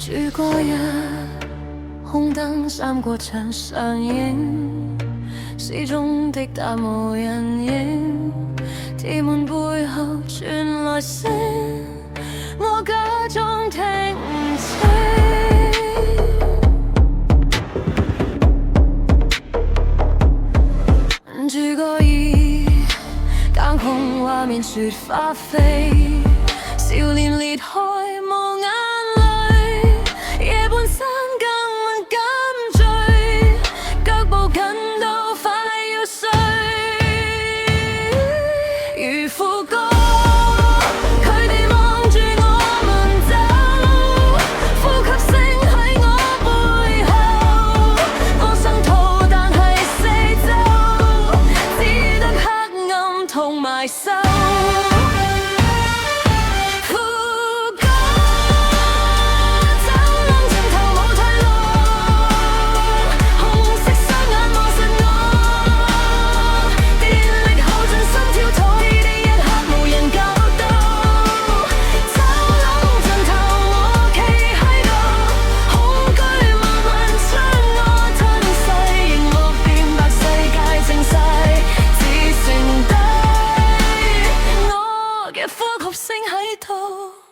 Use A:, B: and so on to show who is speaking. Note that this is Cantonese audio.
A: 住過日，空燈閃過牆上映，詩中的但無人應。鐵門背後傳來聲，我假裝聽唔清。住過夜，間空畫面雪花飛，笑臉裂開無眼淚，夜半三更問感醉，腳步近到快要碎，如副歌。同埋手，副歌，走廊盡頭冇退路，紅色雙眼望實我，電力耗盡心跳痛，一刻無人搞到。走廊盡頭我企喺度，恐懼慢慢將我吞噬，熒幕變白，世界靜晒，只剩低呼吸聲喺度。